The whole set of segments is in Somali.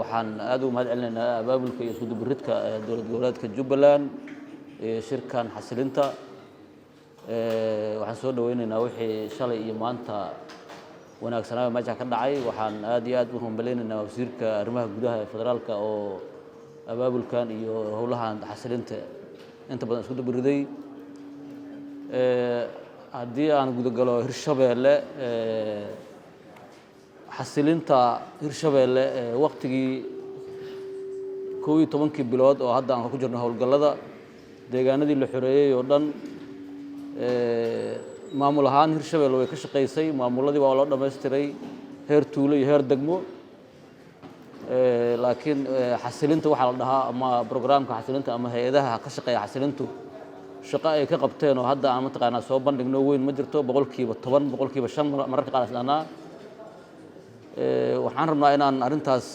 waxaan aad u mahad celinaynaa abaabulka iyo isku dubaridka dowlad goboleedka Jubbaland ee shirkan xasilinta waxaan soo dhaweynaynaa wixii shalay iyo maanta wanaagsanaa meesha ka dhacay waxaan aad iyo aad u rumaynaynaa wasiirka arrimaha gudaha ee federaalka oo abaabulkan iyo howlahan xasilinta inta badan isku dubariday haddii aan gudagalo Hirshabeelle xasilinta Hirshabeelle waqtigii 12 bilood oo hadda aan ku jirno howlgallada deegaanadii la xoreeyay oo dhan maamul ahaan Hirshabeelle way ka shaqeysay maamuladii waa loo dhameystiray heer tuulo iyo heer degmo laakiin xasilinta waxa la dhahaa ama programka xasilinta ama hay'adaha ka shaqeeya xasilintu shaqo ay ka qabteen oo hadda aan mataqaanaa soo bandhigno weyn ma jirto 10% 5% mararka qaar isdhanaa waxaan rabnaa inaan arintaas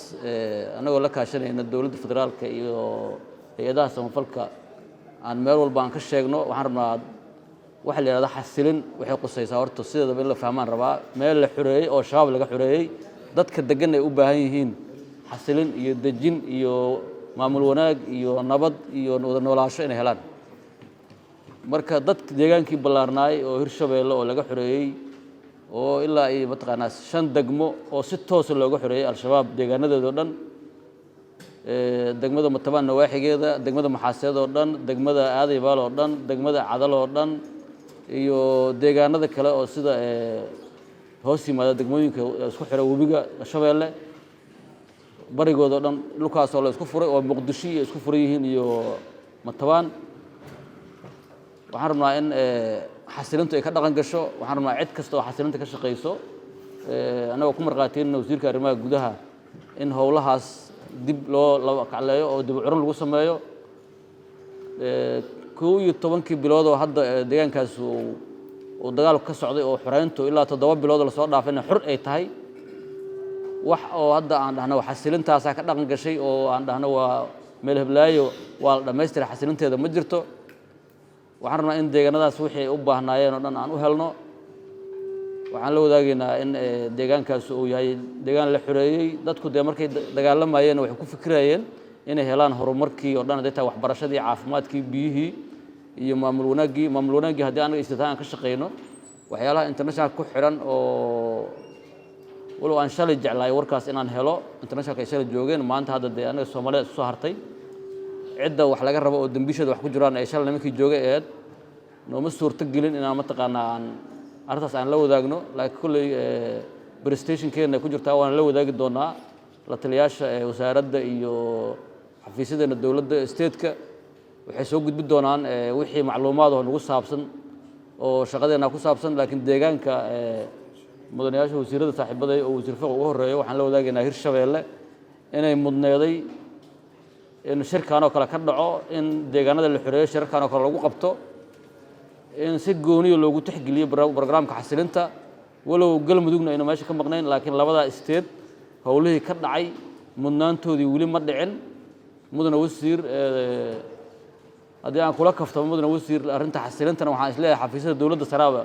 anagoo la kaashanayna dawladda federaalka iyo hay'adaha samafalka aan meel walba aan ka sheegno waxaan rabnaa waxa la yiraahdo xasilin waxay qusaysaa horta sideedaba in la fahmaan rabaa meel la xoreeyay oo shabaab laga xoreeyay dadka degan ay u baahan yihiin xasilin iyo dejin iyo maamul wanaag iyo nabad iyo wada noolaansho inay helaan marka dadka deegaankii ballaarnaay oo Hirshabeelle oo laga xoreeyay oo ilaa ay mataqaanaa 5 degmo oo si toos ah looga xoreeyay al-shabaab deegaanadeeda oo dhan degmada Matabaan nawaaxigeeda degmada Maxaaseed oo dhan degmada Aadaybaal oo dhan degmada Cadal oo dhan iyo deegaanada kale oo sida hoos yimaada degmooyinka isku xira webiga Shabeelle barigooda oo dhan lukaas oo la isku furay oo Muqdisho isku furan yihiin iyo Matabaan waxaan rabnaa in xasilintu ay ka dhaqan gasho waxaan rabnaa cid kasta oo xasilinta ka shaqeyso anagoo ku marqaateen wasiirka arrimaha gudaha in howlahaas dib loo kacleeyo oo dib u curin lagu sameeyo 12 bilood oo hadda deegaankaas uu dagaal ka socday oo xoreyntu ilaa 7 bilood la soo dhaafay in xur ay tahay wax oo hadda aan dhahno xasilintaas ka dhaqan gashay oo aan dhahno waa meel heblaayo waa la dhameystiray xasilinteeda ma jirto waxaan rabnaa in deegaanadaas wixii u baahnaayeen oo dhan aan u helno waxaan la wadaagaynaa in deegaankaas uu yahay deegaan la xoreeyay dadku markay dagaalamayeen waxay ku fikirayeen inay helaan horumarkii oo dhan dadka waxbarashadii caafimaadkii biyihii iyo maamul wanaagii haddii aan istitaan ka shaqeyno waxyaalaha international ku xiran oo walow aan shalay jeclaay warkaas inaan helo international ka shalay joogeen maanta hadda anaga Soomaaliya soo hartay cidda wax laga rabo oo dambiishada wax ku jiraan ay shalay nimankii joogay nooma suurto gelin inaan mataqaanaa aan arrintaas aan la wadaagno laakiin kulley presentationkeena ku jirtaa waan la wadaagi doonaa la taliyaasha wasaaradda iyo xafiisyada dawladda state-ka waxay soo gudbin doonaan wixii macluumaad oo nagu saabsan oo shaqadeena ku saabsan laakiin deegaanka mudanayaasha wasiirada saaxiibada oo wasiir faqo ugu horeeyo waxaan la wadaagaynaa Hirshabeelle inay mudneeday in shirkaan oo kale ka dhaco in deegaanada la xoreeyo shirkaan oo kale lagu qabto in si gooniyo loogu tixgeliyo barnaamijka xasilinta walow galmudugna ayna meesha ka maqnayn laakiin labada state howlihii ka dhacay mudnaantoodii wali ma dhicin mudana wasiir haddii aan kula kaftamo mudana wasiir arrinta xasilintana waxaan isleeyahay xafiisyada dawladda saraaba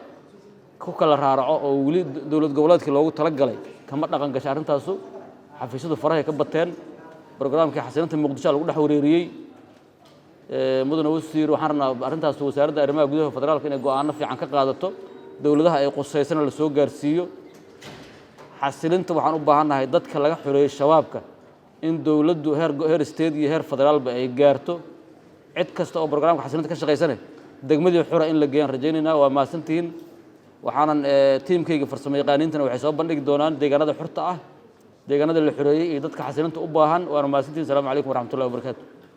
ku kala raaraco oo wali dawlad goboleedka loogu talagalay kama dhaqan gashay arrintaasu xafiisyadu faraha ka bateen barnaamijka xasilinta Muqdisho lagu dhex wareeriyay mudana wasiir waxaan rabnaa arrintaas wasaaradda arrimaha gudaha federaalka inay go'aano fiican ka qaadato dawladaha ay qusaysan la soo gaarsiiyo xasilinta waxaan u baahanahay dadka laga xoreeyay shabaabka in dawladdu heer state iyo heer federaalba ay gaarto cid kasta oo barnaamijka xasilinta ka shaqeysanay degmadii xura in la geeyaan rajaynayna waa maasantiin waxaanan tiimkayga farsamo yaqaaniintana waxay soo bandhigi doonaan deegaanada xurta ah deegaanada la xoreeyay iyo dadka xasilinta u baahan waana maasantiin. Assalaamu calaykum waraxmatullaahi wabarakaatuh.